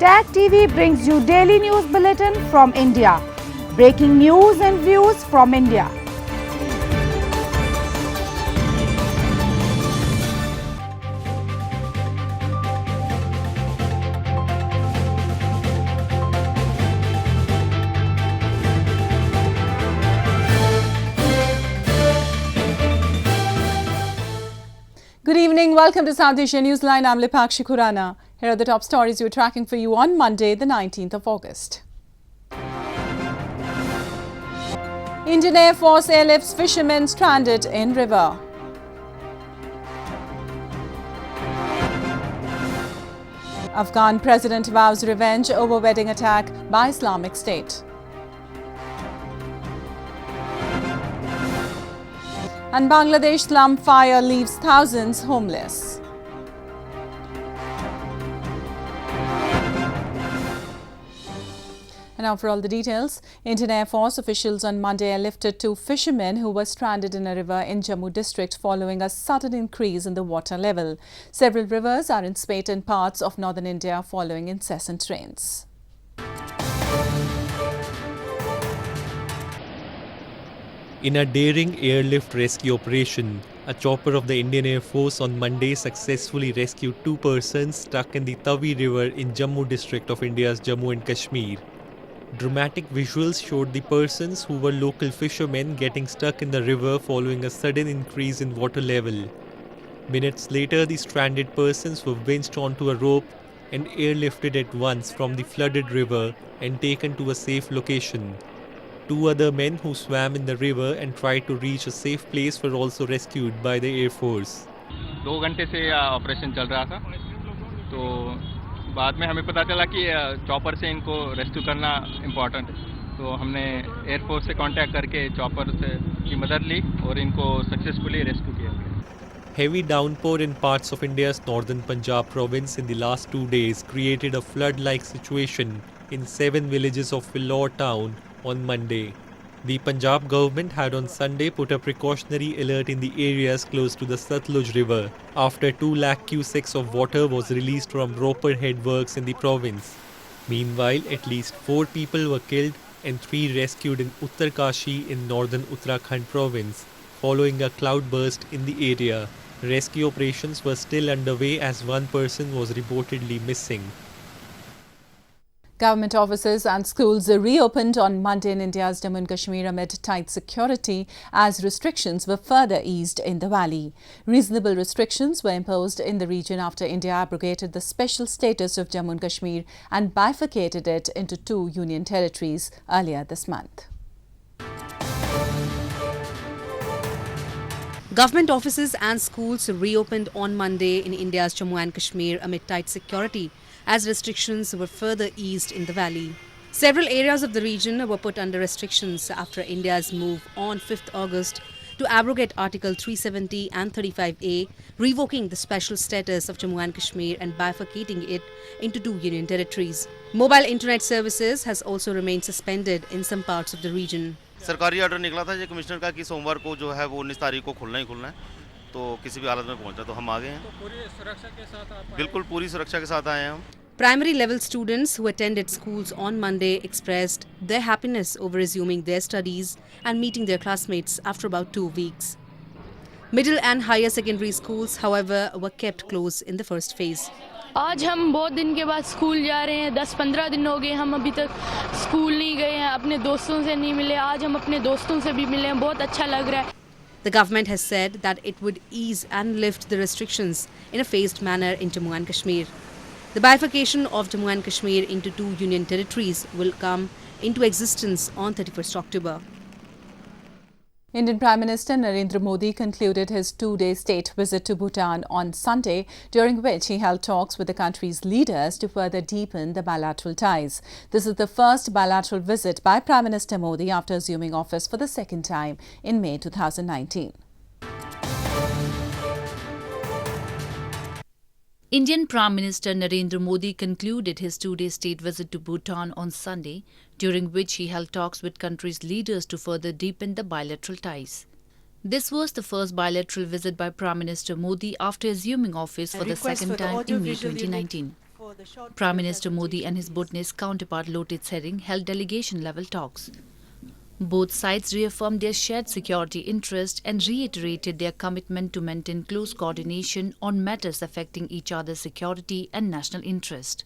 Tag TV brings you daily news bulletin from India. Breaking news and views from India. Good evening. Welcome to South Asia Newsline. I'm Lipakshi Khurana. Here are the top stories we're tracking for you on Monday, the 19th of August. Indian Air Force airlifts fishermen stranded in river. Afghan president vows revenge over wedding attack by Islamic State. And Bangladesh slum fire leaves thousands homeless. And now for all the details, Indian Air Force officials on Monday airlifted two fishermen who were stranded in a river in Jammu district following a sudden increase in the water level. Several rivers are in spate in parts of northern India following incessant rains. In a daring airlift rescue operation, a chopper of the Indian Air Force on Monday successfully rescued two persons stuck in the Tavi River in Jammu district of India's Jammu and Kashmir. Dramatic visuals showed the persons who were local fishermen getting stuck in the river following a sudden increase in water level. Minutes later, the stranded persons were winched onto a rope and airlifted at once from the flooded river and taken to a safe location. Two other men who swam in the river and tried to reach a safe place were also rescued by the Air Force. 2 घंटे से operation चल रहा था, तो बाद में हमें पता चला कि चॉपर से इनको रेस्क्यू करना इम्पोर्टेंट है, तो हमने एयर फोर्स से कांटेक्ट करके चॉपर से की मदद ली और इनको सक्सेसफुली रेस्क्यू किया. Heavy downpour in parts of India's northern Punjab province in the last 2 days created a flood-like situation in 7 villages of Philor town on Monday. The Punjab government had on Sunday put a precautionary alert in the areas close to the Satluj river after 2 lakh cusecs of water was released from Ropar head works in the province. Meanwhile, at least 4 people were killed and 3 rescued in Uttarkashi in northern Uttarakhand province following a cloudburst in the area. Rescue operations were still underway as one person was reportedly missing. Government offices and schools reopened on Monday in India's Jammu and Kashmir amid tight security as restrictions were further eased in the valley. Reasonable restrictions were imposed in the region after India abrogated the special status of Jammu and Kashmir and bifurcated it into 2 union territories earlier this month. Government offices and schools reopened on Monday in India's Jammu and Kashmir amid tight security as restrictions were further eased in the valley. Several areas of the region were put under restrictions after India's move on 5th August to abrogate Article 370 and 35A, revoking the special status of Jammu and Kashmir and bifurcating it into 2 union territories. Mobile internet services has also remained suspended in some parts of the region. सरकारी order निकला था ये commissioner का कि सोमवार को जो है वो 19 तारीख को खुलना ही खुलना है, तो किसी भी हालत में पहुंचा, तो हम आ गए हैं. तो पूरी सुरक्षा के साथ बिल्कुल पूरी सुरक्षा के साथ आए हैं हम. Primary level students who attended schools on Monday expressed their happiness over resuming their studies and meeting their classmates after about 2 weeks. Middle and higher secondary schools, however, were kept closed in the first phase. आज हम बहुत दिन के बाद school जा रहे हैं. 10-15 दिन हो गए हम अभी तक स्कूल नहीं गए हैं, अपने दोस्तों से नहीं मिले. आज हम अपने दोस्तों से भी मिले हैं, बहुत अच्छा लग रहा है. The government has said that it would ease and lift the restrictions in a phased manner in Jammu and Kashmir. The bifurcation of Jammu and Kashmir into 2 union territories will come into existence on 31st October. Indian Prime Minister Narendra Modi concluded his 2-day state visit to Bhutan on Sunday, during which he held talks with the country's leaders to further deepen the bilateral ties. This is the first bilateral visit by Prime Minister Modi after assuming office for the second time in May 2019. Indian Prime Minister Narendra Modi concluded his 2-day state visit to Bhutan on Sunday, during which he held talks with country's leaders to further deepen the bilateral ties. This was the first bilateral visit by Prime Minister Modi after assuming office for the second time in May 2019. Prime Minister Modi and his Bhutanese counterpart Lote Tshering held delegation-level talks. Both sides reaffirmed their shared security interest and reiterated their commitment to maintain close coordination on matters affecting each other's security and national interest.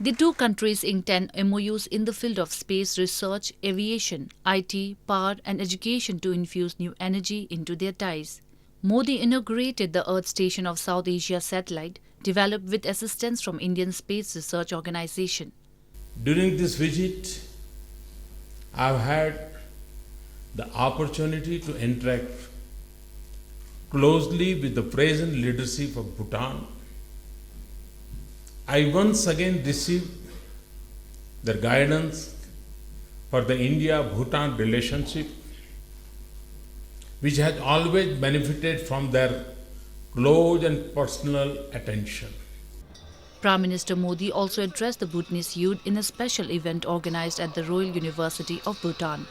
The two countries inked 10 MOUs in the field of space research, aviation, IT, power and education to infuse new energy into their ties. Modi inaugurated the Earth Station of South Asia satellite, developed with assistance from Indian Space Research Organisation. During this visit, I've had the opportunity to interact closely with the present leadership of Bhutan. I once again received their guidance for the India-Bhutan relationship, which has always benefited from their close and personal attention. Prime Minister Modi also addressed the Bhutanese youth in a special event organized at the Royal University of Bhutan.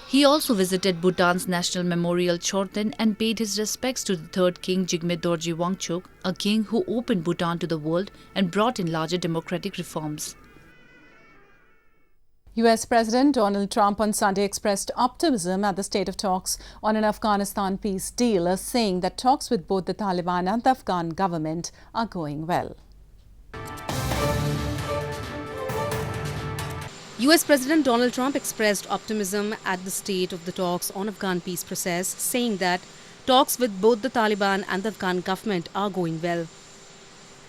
He also visited Bhutan's National Memorial Chorten and paid his respects to the third king Jigme Dorji Wangchuk, a king who opened Bhutan to the world and brought in larger democratic reforms. US President Donald Trump on Sunday expressed optimism at the state of talks on an Afghanistan peace deal, saying that talks with both the Taliban and the Afghan government are going well. US President Donald Trump expressed optimism at the state of the talks on Afghan peace process, saying that talks with both the Taliban and the Afghan government are going well.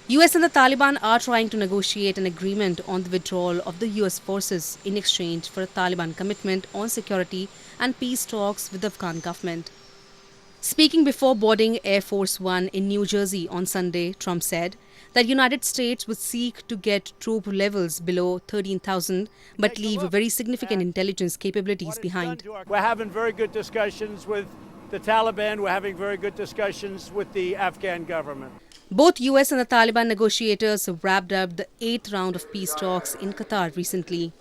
US and the Taliban are trying to negotiate an agreement on the withdrawal of the US forces in exchange for a Taliban commitment on security and peace talks with the Afghan government. Speaking before boarding Air Force One in New Jersey on Sunday, Trump said that United States would seek to get troop levels below 13,000 but leave very significant intelligence capabilities behind. We're having very good discussions with the Taliban. We're having very good discussions with the Afghan government. Both US and the Taliban negotiators wrapped up the 8th round of peace talks in Qatar recently.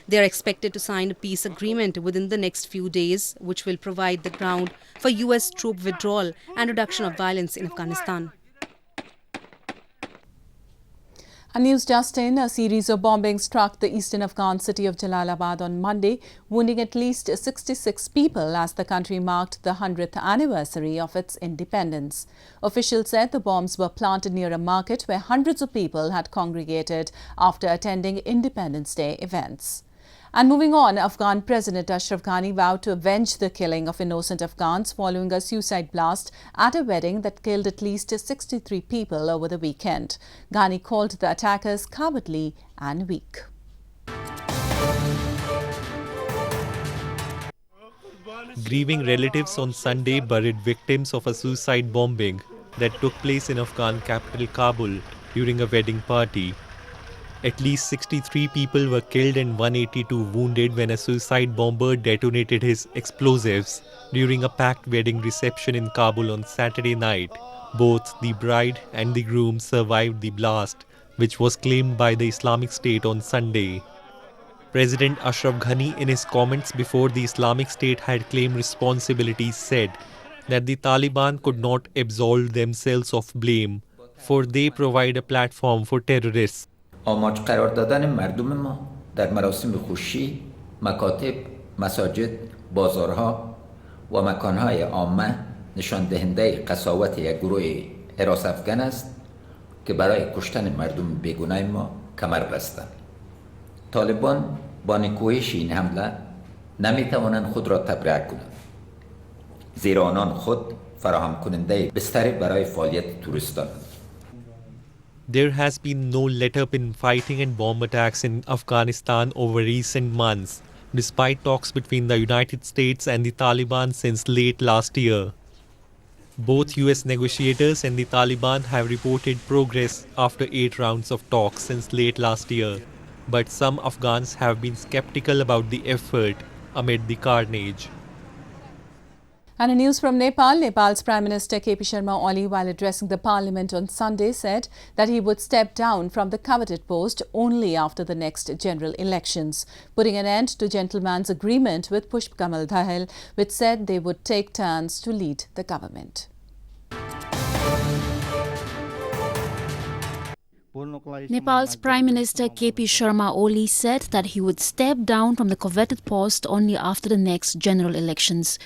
They are expected to sign a peace agreement within the next few days, which will provide the ground for US troop withdrawal and reduction of violence in Afghanistan. And news just in, a series of bombings struck the eastern Afghan city of Jalalabad on Monday, wounding at least 66 people as the country marked the 100th anniversary of its independence. Officials said the bombs were planted near a market where hundreds of people had congregated after attending Independence Day events. And moving on, Afghan President Ashraf Ghani vowed to avenge the killing of innocent Afghans following a suicide blast at a wedding that killed at least 63 people over the weekend. Ghani called the attackers cowardly and weak. Grieving relatives on Sunday buried victims of a suicide bombing that took place in Afghan capital Kabul during a wedding party. At least 63 people were killed and 182 wounded when a suicide bomber detonated his explosives during a packed wedding reception in Kabul on Saturday night. Both the bride and the groom survived the blast, which was claimed by the Islamic State on Sunday. President Ashraf Ghani, in his comments before the Islamic State had claimed responsibility, said that the Taliban could not absolve themselves of blame, for they provide a platform for terrorists. آماج قرار دادن مردم ما در مراسم خوشی، مکاتب، مساجد، بازارها و مکانهای عامه نشان دهنده قساوت یک گروه حراس افغان است که برای کشتن مردم بیگناه ما کمر بستند. طالبان با نکوهش این حمله نمیتوانند خود را تبرئه کنند، زیرا آنان خود فراهم کننده بستری برای فعالیت توریستانند. There has been no let-up in fighting and bomb attacks in Afghanistan over recent months, despite talks between the United States and the Taliban since late last year. Both US negotiators and the Taliban have reported progress after 8 rounds of talks since late last year, but some Afghans have been skeptical about the effort amid the carnage. And in news from Nepal, Nepal's Prime Minister KP Sharma Oli, while addressing the parliament on Sunday, said that he would step down from the coveted post only after the next general elections, putting an end to gentleman's agreement with Pushp Kamal Dahal, which said they would take turns to lead the government. Nepal's Prime Minister KP Sharma Oli said that he would step down from the coveted post only after the next general elections.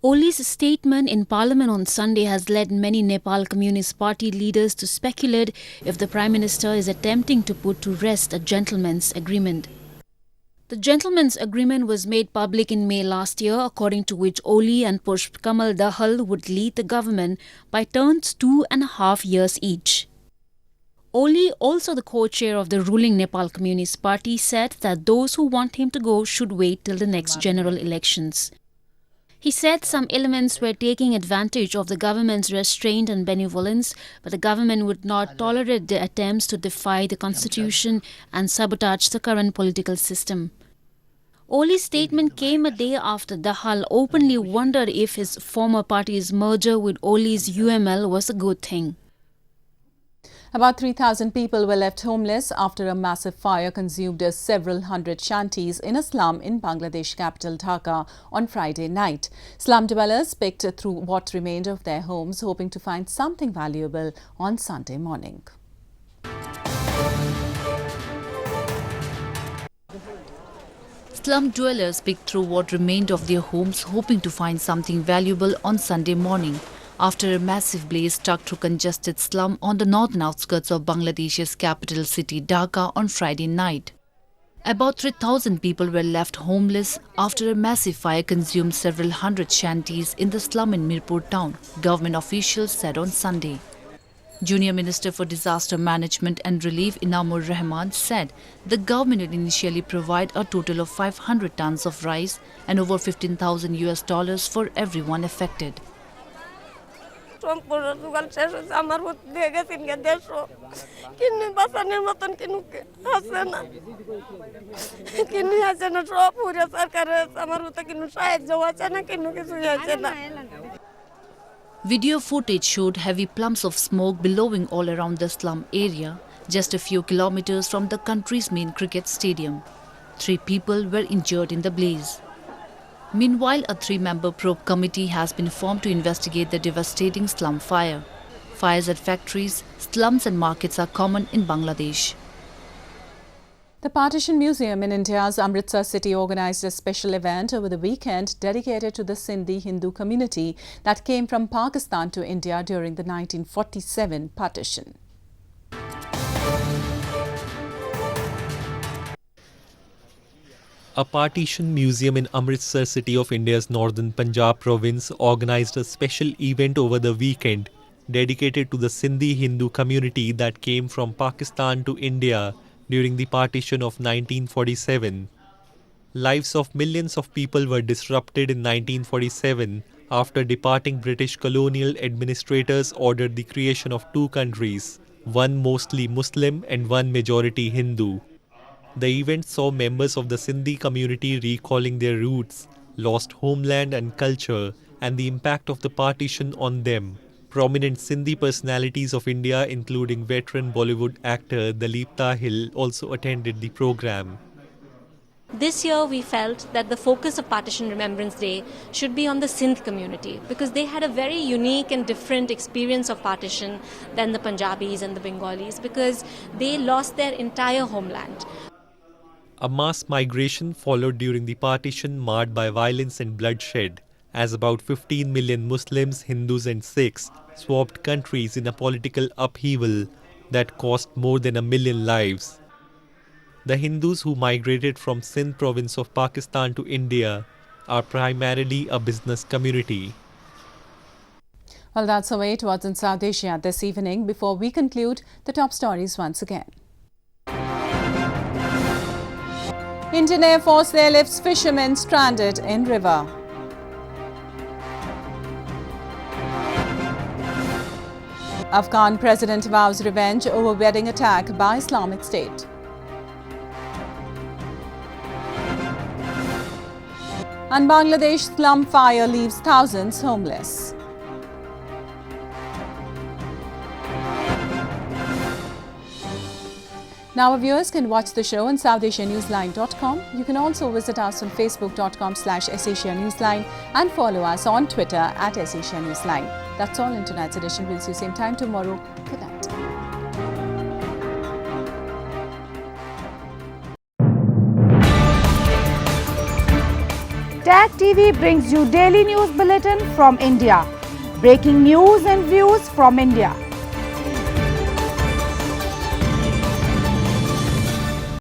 Oli's statement in Parliament on Sunday has led many Nepal Communist Party leaders to speculate if the Prime Minister is attempting to put to rest a gentleman's agreement. The gentleman's agreement was made public in May last year, according to which Oli and Pushp Kamal Dahal would lead the government by turns 2.5 years each. Oli, also the co-chair of the ruling Nepal Communist Party, said that those who want him to go should wait till the next general elections. He said some elements were taking advantage of the government's restraint and benevolence, but the government would not tolerate the attempts to defy the constitution and sabotage the current political system. Oli's statement came a day after Dahal openly wondered if his former party's merger with Oli's UML was a good thing. About 3,000 people were left homeless after a massive fire consumed several hundred shanties in a slum in Bangladesh capital Dhaka on Friday night. Slum dwellers picked through what remained of their homes, hoping to find something valuable on Sunday morning. Slum dwellers picked through what remained of their homes, hoping to find something valuable on Sunday morning, after a massive blaze struck through congested slum on the northern outskirts of Bangladesh's capital city Dhaka on Friday night. About 3,000 people were left homeless after a massive fire consumed several hundred shanties in the slum in Mirpur town, government officials said on Sunday. Junior Minister for Disaster Management and Relief Inamur Rahman said the government would initially provide a total of 500 tons of rice and over $15,000 for everyone affected. Video footage showed heavy plumes of smoke billowing all around the slum area, just a few kilometers from the country's main cricket stadium. 3 people were injured in the blaze. Meanwhile, a 3-member probe committee has been formed to investigate the devastating slum fire. Fires at factories, slums and markets are common in Bangladesh. The Partition Museum in India's Amritsar city organised a special event over the weekend dedicated to the Sindhi Hindu community that came from Pakistan to India during the 1947 partition. A Partition Museum in Amritsar city of India's northern Punjab province organised a special event over the weekend dedicated to the Sindhi Hindu community that came from Pakistan to India during the partition of 1947. Lives of millions of people were disrupted in 1947 after departing British colonial administrators ordered the creation of 2 countries, one mostly Muslim and one majority Hindu. The event saw members of the Sindhi community recalling their roots, lost homeland and culture, and the impact of the partition on them. Prominent Sindhi personalities of India, including veteran Bollywood actor Dalip Tahil, also attended the program. This year we felt that the focus of Partition Remembrance Day should be on the Sindh community because they had a very unique and different experience of partition than the Punjabis and the Bengalis because they lost their entire homeland. A mass migration followed during the partition marred by violence and bloodshed, as about 15 million Muslims, Hindus and Sikhs swapped countries in a political upheaval that cost more than 1 million lives. The Hindus who migrated from Sindh province of Pakistan to India are primarily a business community. Well, that's the way it was in South Asia this evening. Before we conclude, the top stories once again. Indian Air Force airlifts fishermen stranded in river. Afghan president vows revenge over wedding attack by Islamic State. And Bangladesh slum fire leaves thousands homeless. Now our viewers can watch the show on SouthAsiaNewsline.com. You can also visit us on Facebook.com/SAsiaNewsline and follow us on Twitter @SAsiaNewsline. That's all in tonight's edition. We'll see you same time tomorrow. Good night. Tag TV brings you daily news bulletin from India. Breaking news and views from India.